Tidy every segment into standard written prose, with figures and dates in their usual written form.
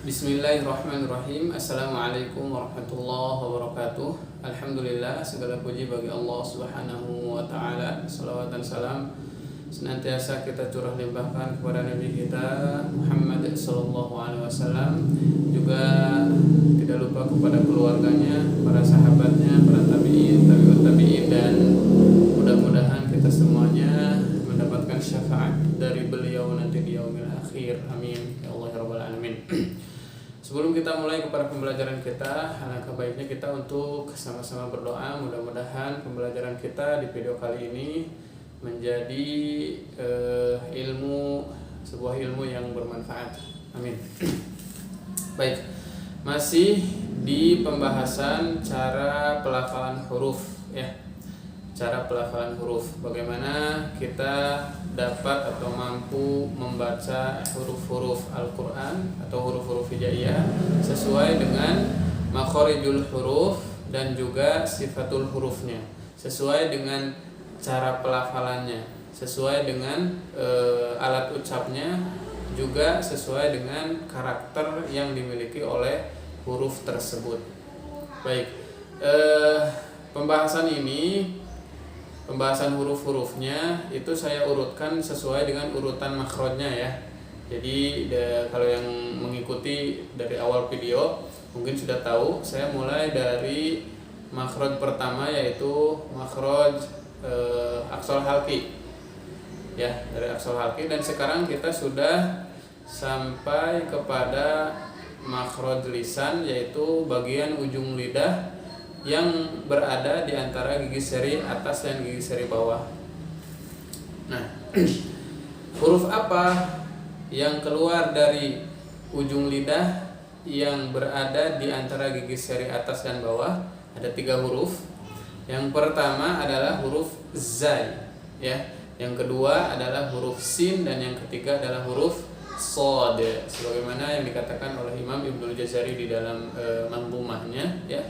Bismillahirrahmanirrahim. Assalamualaikum warahmatullahi wabarakatuh. Alhamdulillah, segala puji bagi Allah Subhanahu wa taala. Shalawat dan salam senantiasa kita curah limpahkan kepada Nabi kita Muhammad sallallahu alaihi wasallam, juga tidak lupa kepada keluarganya, para sahabatnya, para tabi'in, tabi'ut tabi'in, dan mudah-mudahan kita semuanya mendapatkan syafaat dari beliau nanti di yaumil akhir. Amin ya Allah ya rabbal alamin. Sebelum kita mulai kepada pembelajaran kita, alangkah baiknya kita untuk sama-sama berdoa. Mudah-mudahan pembelajaran kita di video kali ini menjadi sebuah ilmu yang bermanfaat. Amin. Baik, masih di pembahasan cara pelafalan huruf, ya. Cara pelafalan huruf, bagaimana kita dapat atau mampu membaca huruf-huruf Al-Quran atau huruf-huruf hijaiyah sesuai dengan makhorijul huruf dan juga sifatul hurufnya, sesuai dengan cara pelafalannya, sesuai dengan alat ucapnya, juga sesuai dengan karakter yang dimiliki oleh huruf tersebut. Baik, pembahasan huruf-hurufnya itu saya urutkan sesuai dengan urutan makhrajnya, ya. Jadi kalau yang mengikuti dari awal video mungkin sudah tahu, saya mulai dari makhraj pertama, yaitu makhraj aksal halqi, ya, dari aksal halqi, dan sekarang kita sudah sampai kepada makhraj lisan, yaitu bagian ujung lidah yang berada di antara gigi seri atas dan gigi seri bawah. Nah, huruf apa yang keluar dari ujung lidah yang berada di antara gigi seri atas dan bawah? Ada 3 huruf. Yang pertama adalah huruf zai, ya. Yang kedua adalah huruf sin, dan yang ketiga adalah huruf shad, sebagaimana yang dikatakan oleh Imam Ibnul Jazari di dalam manzumahnya, ya.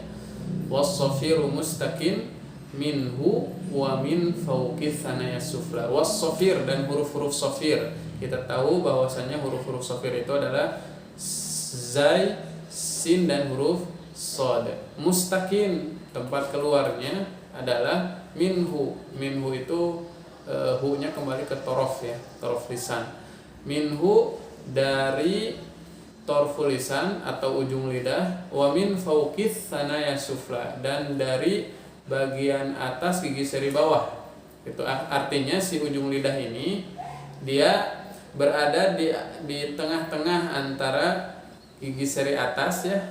Was-safiru mustaqim minhu wa min fawqi thanaya sufla. Was-safir, dan huruf-huruf safir, kita tahu bahwasanya huruf-huruf safir itu adalah zai, sin, dan huruf shad. Mustaqim, tempat keluarnya adalah minhu. Minhu itu hu-nya kembali ke torof, ya, torof lisan. Minhu, dari torful lisan atau ujung lidah, wa min fauqis thanaya sufla, dan dari bagian atas gigi seri bawah. Itu artinya si ujung lidah ini dia berada di tengah-tengah antara gigi seri atas, ya,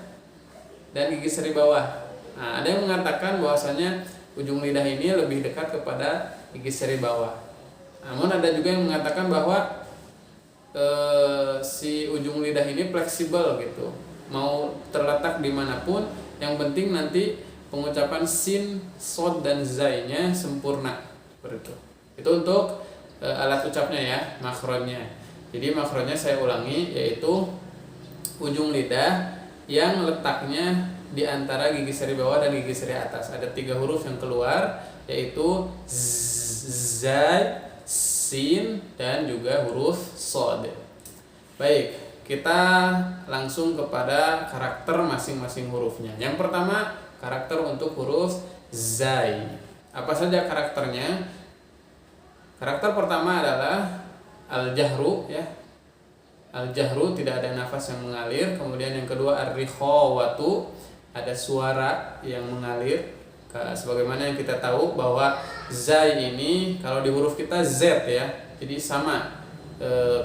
dan gigi seri bawah. Nah, ada yang mengatakan bahwasanya ujung lidah ini lebih dekat kepada gigi seri bawah. Namun ada juga yang mengatakan bahwa si ujung lidah ini fleksibel, gitu, mau terletak dimanapun, yang penting nanti pengucapan sin, shad, dan zai-nya sempurna, seperti itu. Itu untuk alat ucapnya, ya, makhrajnya. Jadi makhrajnya saya ulangi, yaitu ujung lidah yang letaknya di antara gigi seri bawah dan gigi seri atas. Ada 3 huruf yang keluar, yaitu zai, sin, dan juga huruf shad. Baik, kita langsung kepada karakter masing-masing hurufnya. Yang pertama, karakter untuk huruf zai. Apa saja karakternya? Karakter pertama adalah al-jahru, ya. Al-jahru, tidak ada nafas yang mengalir. Kemudian yang kedua, ar-rikhawatu, ada suara yang mengalir. Sebagaimana yang kita tahu bahwa zai ini kalau di huruf kita z, ya, jadi sama,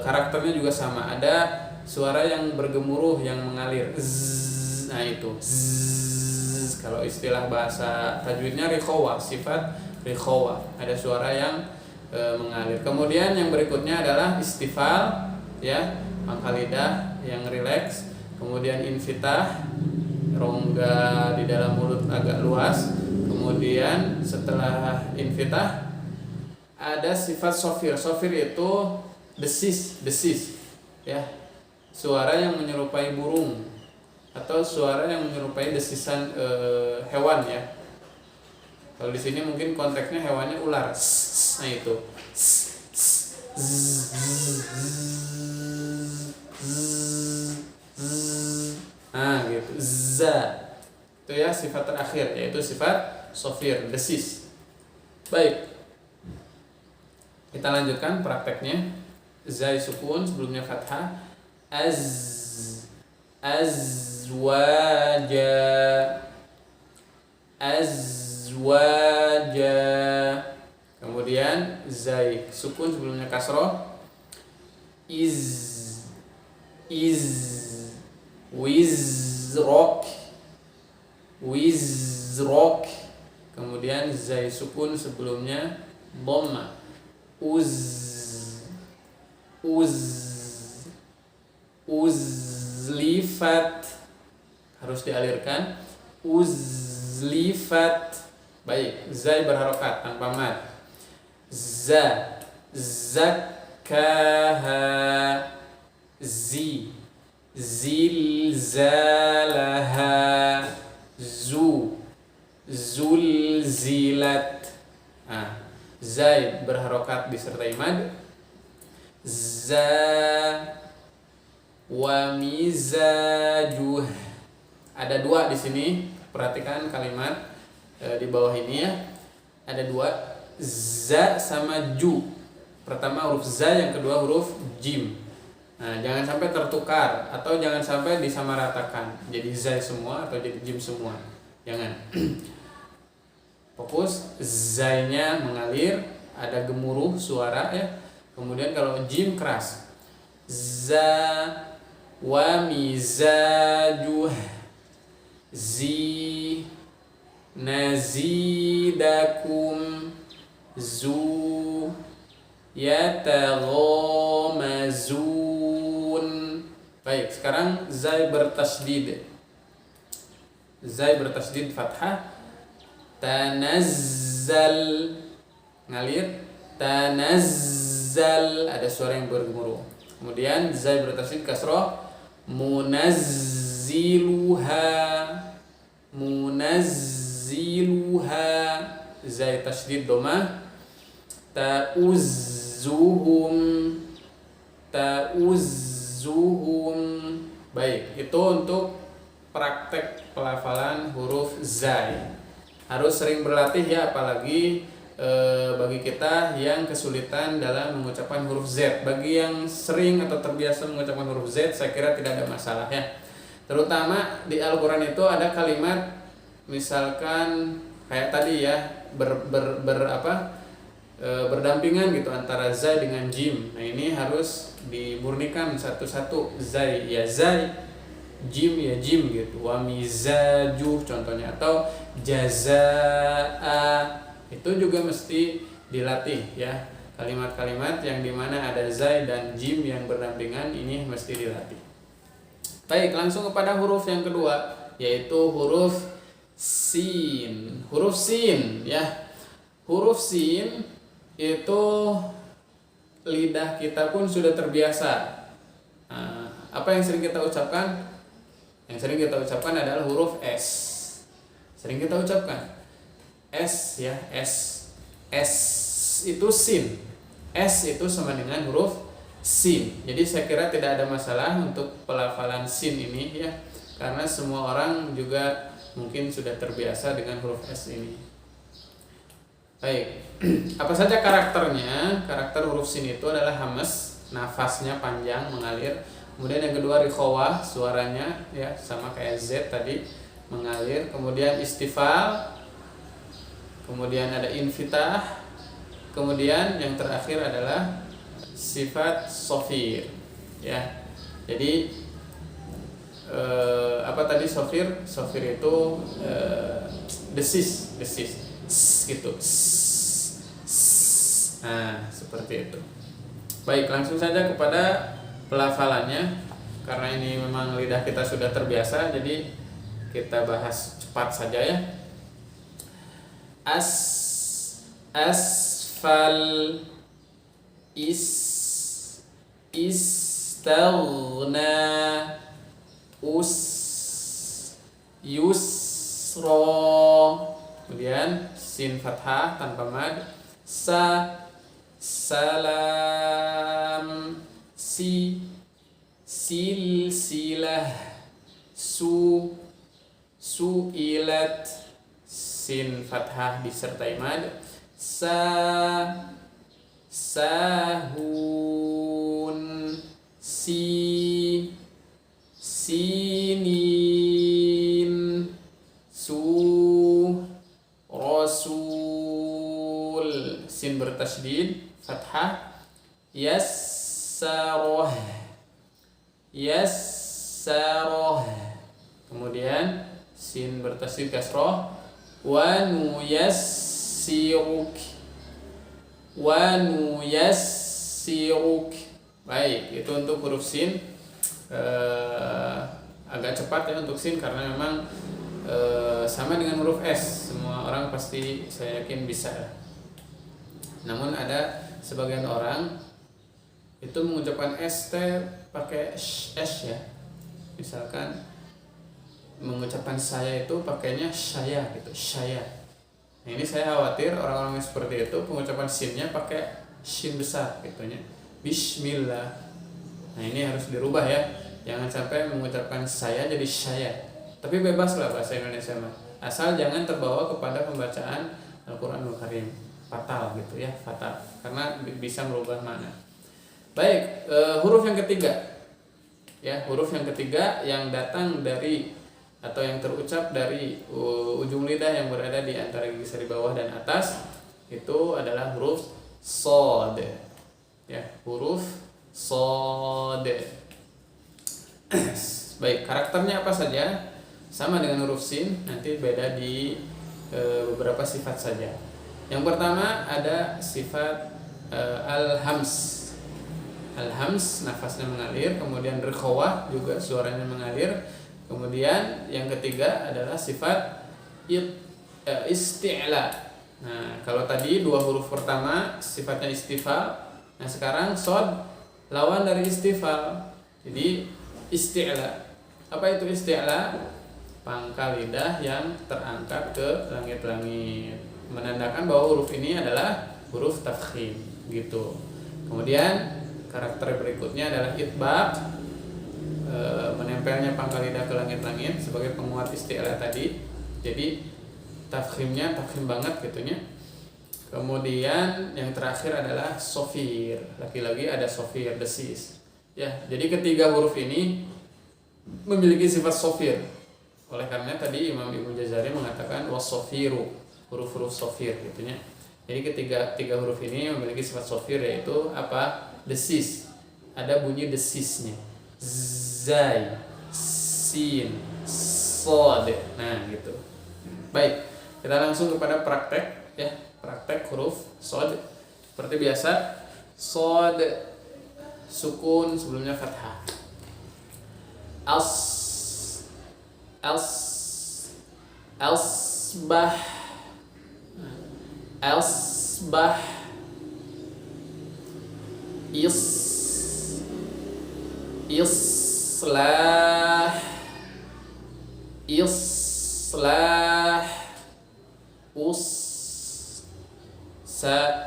karakternya juga sama, ada suara yang bergemuruh yang mengalir, zzz. Nah, itu zzz. Kalau istilah bahasa tajwidnya rikhawa, sifat rikhawa, ada suara yang mengalir. Kemudian yang berikutnya adalah istifal, ya, pangkal lidah yang rileks. Kemudian infitah, rongga di dalam mulut agak luas. Kemudian setelah infitah ada sifat sofir. Sofir itu desis, ya, suara yang menyerupai burung atau suara yang menyerupai desisan hewan, ya. Kalau di sini mungkin konteksnya hewannya ular. Nah, itu. za. Itu ya sifat terakhir, yaitu sifat sofir, desis. Baik, kita lanjutkan prakteknya. Zai sukun, sebelumnya fathah. Azwaja, azwaja. Kemudian zai sukun, sebelumnya kasroh. Wizrok, wizrok. Kemudian zai sukun, sebelumnya dhamma. Uzlifat, harus dialirkan. Uzlifat. Baik, zai berharokat tanpa mad. Zakkaha, zilzalaha, zulzilat. Zai berharokat disertai mad. Wa mizajuh. Ada dua di sini. Perhatikan kalimat di bawah ini ya. Ada dua, za sama ju. Pertama huruf za, yang kedua huruf jim. Nah, jangan sampai tertukar atau jangan sampai disamaratakan. Jadi za semua atau jadi jim semua. Jangan. Fokus, zainya mengalir, ada gemuruh suara ya. Kemudian kalau jim keras. Za wa mizajuh nazidakum yataghamazun. Baik, sekarang zai bertasdid. Zai bertasdid fathah. Tanazzal, ngalir. Tanazzal, ada suara yang bergemuruh. Kemudian zai bertasdid kasroh. Munazziluha, munazziluha. Zai tasdid dhamma. Ta'uzzuhum, ta'uzzuhum. Baik, itu untuk praktek pelafalan huruf zai. Harus sering berlatih ya, apalagi bagi kita yang kesulitan dalam mengucapkan huruf Z. Bagi yang sering atau terbiasa mengucapkan huruf Z, saya kira tidak ada masalah ya. Terutama di Al-Quran itu ada kalimat misalkan kayak tadi ya, berdampingan gitu antara zai dengan jim. Nah, ini harus dimurnikan satu-satu. Zai ya zai, jim ya jim gitu. Wa mizajuh contohnya, atau jazaa, itu juga mesti dilatih ya. Kalimat-kalimat yang dimana ada zai dan jim yang berdampingan ini mesti dilatih. Baik, langsung kepada huruf yang kedua, yaitu huruf sin. Huruf sin ya. Huruf sin itu lidah kita pun sudah terbiasa. Apa yang sering kita ucapkan? Yang sering kita ucapkan adalah huruf S. Sering kita ucapkan S ya, S. S itu sin. S itu sama dengan huruf sin. Jadi saya kira tidak ada masalah untuk pelafalan sin ini ya, karena semua orang juga mungkin sudah terbiasa dengan huruf S ini. Baik, apa saja karakternya? Karakter huruf sin itu adalah hamas, nafasnya panjang mengalir. Kemudian yang kedua rikhawah, suaranya ya sama kayak Z tadi, mengalir. Kemudian istifal. Kemudian ada infitah. Kemudian yang terakhir adalah sifat sofir ya. Jadi apa tadi sofir? Sofir itu desis gitu. Nah, seperti itu. Baik, langsung saja kepada pelafalannya. Karena ini memang lidah kita sudah terbiasa, jadi kita bahas cepat saja ya. Asfal, istaghna, yusra. Kemudian sin fathah tanpa mad. Salam, silsilah, su'ilat, sin fathah disertai mad, sahun, sinin, rasul, sin bertasydid fathah, yassarah, kemudian sin bertasydid kasroh, wa nuyassiruk. Baik, itu untuk huruf sin. Agak cepat ya untuk sin karena memang sama dengan huruf S, semua orang pasti saya yakin bisa. Namun ada sebagian orang itu mengucapkan S pakai S ya. Misalkan mengucapkan saya itu pakainya saya gitu, saya. Nah, ini saya khawatir orang-orang yang seperti itu pengucapan sinnya pakai shin besar gitunya. Bismillah. Nah, ini harus dirubah ya. Jangan sampai mengucapkan saya jadi saya. Tapi bebas lah bahasa Indonesia mah. Asal jangan terbawa kepada pembacaan Al-Qur'anul Karim. Fatal gitu ya, fatal. Karena bisa merubah makna. Baik, huruf yang ketiga. Ya, huruf yang ketiga yang datang dari atau yang terucap dari ujung lidah yang berada di antara gigi seri bawah dan atas itu adalah huruf shad. Ya, huruf shad. Baik, karakternya apa saja? Sama dengan huruf sin, nanti beda di beberapa sifat saja. Yang pertama ada sifat al-hams. Al-hams nafasnya mengalir, kemudian rikhawah juga suaranya mengalir. Kemudian yang ketiga adalah sifat isti'la. Nah, kalau tadi dua huruf pertama sifatnya istifal. Nah, sekarang shad lawan dari istifal. Jadi isti'la. Apa itu isti'la? Pangkal lidah yang terangkat ke langit-langit, menandakan bahwa huruf ini adalah huruf tafkhim gitu. Kemudian karakter berikutnya adalah itbaq, menempelnya pangkal lidah ke langit-langit sebagai penguat isti'la tadi. Jadi tafkhimnya tafkhim banget gitunya. Kemudian yang terakhir adalah sofir. Lagi-lagi ada sofir, desis. Ya, jadi ketiga huruf ini memiliki sifat sofir. Oleh karena tadi Imam Ibnu Jazari mengatakan wasofiru, huruf-huruf sofir gitunya. Jadi tiga huruf ini memiliki sifat sofir, yaitu apa? Desis. Ada bunyi desisnya. Zai, sin, shad. Nah, gitu. Baik, kita langsung kepada praktek ya. Praktek huruf shad. Seperti biasa, shad sukun sebelumnya fathah. Elsbah, islah,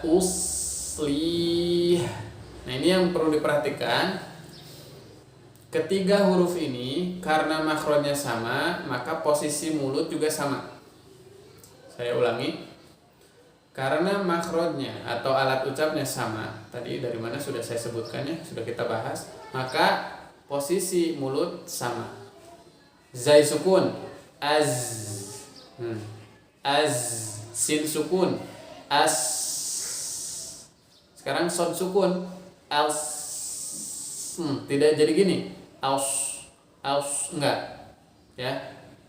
uslih. Nah, ini yang perlu diperhatikan. Ketiga huruf ini karena makhrajnya sama, maka posisi mulut juga sama. Saya ulangi. Karena makhrajnya atau alat ucapnya sama, tadi dari mana sudah saya sebutkan ya, sudah kita bahas, maka posisi mulut sama. Zai sukun, az. Az. Sin sukun, as. Sekarang shad sukun, als. Tidak jadi gini, aus, enggak ya.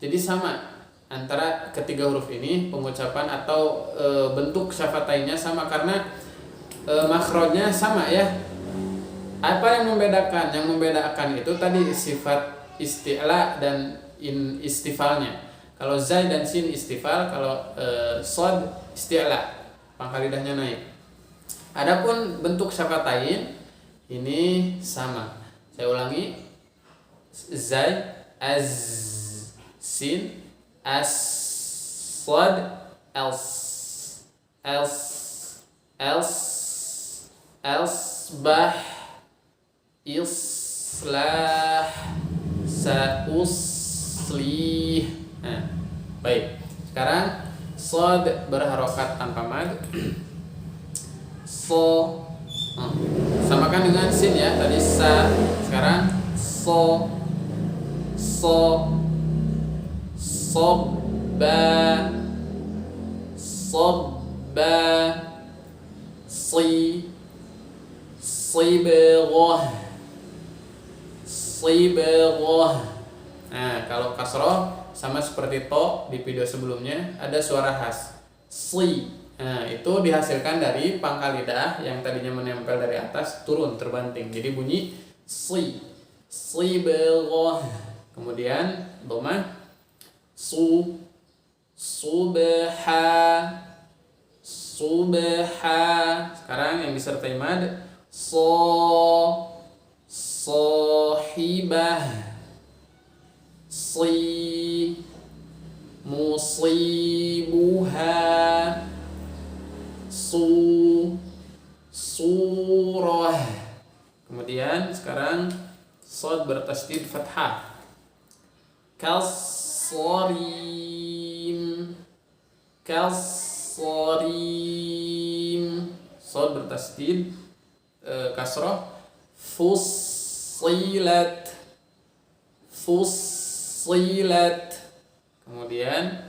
Jadi sama antara ketiga huruf ini, pengucapan atau bentuk syafatainya sama karena makhrajnya sama ya. Apa yang membedakan? Yang membedakan itu tadi sifat isti'la dan istifalnya. Kalau zai dan sin istifal, kalau shad isti'la, pangkal lidahnya naik. Adapun bentuk syafatain ini sama. Saya ulangi. Zai, az, sin, as, shad, els, elsbah, islah, sauslih. Nah, Baik. Sekarang shad berharokat tanpa mad. So. Samakan dengan sin ya. Tadi sa, sekarang so. So. Sobba. Sobba. Si. Sibghah. Sibghah. Nah, kalau kasroh sama seperti to di video sebelumnya, ada suara khas si. Nah, itu dihasilkan dari pangkal lidah yang tadinya menempel dari atas turun terbanting. Jadi bunyi si. Sibghah. Kemudian dhamma su. Subha. Subha. Sekarang yang disertai mad so. Sohibah. Si. Musibuha. Su. Surah. Kemudian sekarang shad bertasydid fathah. Kasorim. Kasorim. Shad bertasydid kasroh. Fussilat. Fussilat. Kemudian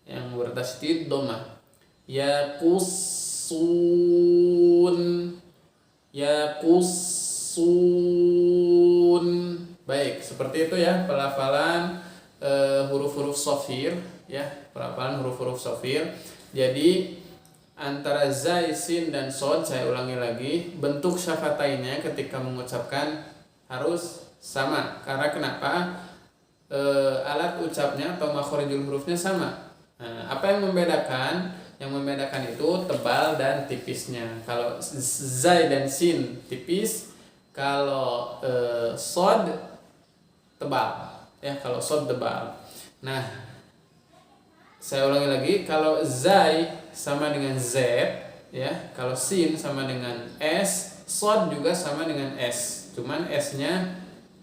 yang bertasydid dhamma. Yaqusun. Yaqusun. Baik, seperti itu ya pelafalan huruf-huruf shafir ya, pelafalan huruf-huruf shafir. Jadi antara zai, sin, dan shad, saya ulangi lagi, bentuk syafatainnya ketika mengucapkan harus sama. Karena kenapa? Alat ucapnya atau makhorijul hurufnya sama. Nah, apa yang membedakan? Yang membedakan itu tebal dan tipisnya. Kalau zai dan sin tipis, kalau shad tebal. Ya, kalau shad tebal. Nah, saya ulangi lagi, kalau zai sama dengan z, ya, kalau sin sama dengan s, shad juga sama dengan s. Cuman s-nya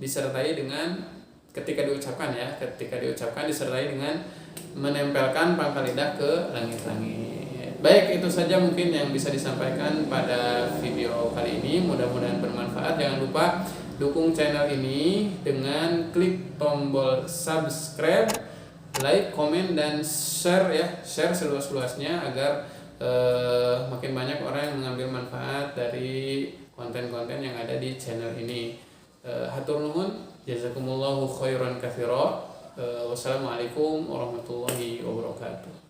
disertai dengan ketika diucapkan ya, ketika diucapkan disertai dengan menempelkan pangkal lidah ke langit-langit. Baik, itu saja mungkin yang bisa disampaikan pada video kali ini. Mudah-mudahan bermanfaat. Jangan lupa dukung channel ini dengan klik tombol subscribe, like, komen, dan share ya, share seluas-luasnya agar makin banyak orang yang mengambil manfaat dari konten-konten yang ada di channel ini. Hatur nuhun, jazakumullahu khairan katsira. Wassalamualaikum warahmatullahi wabarakatuh.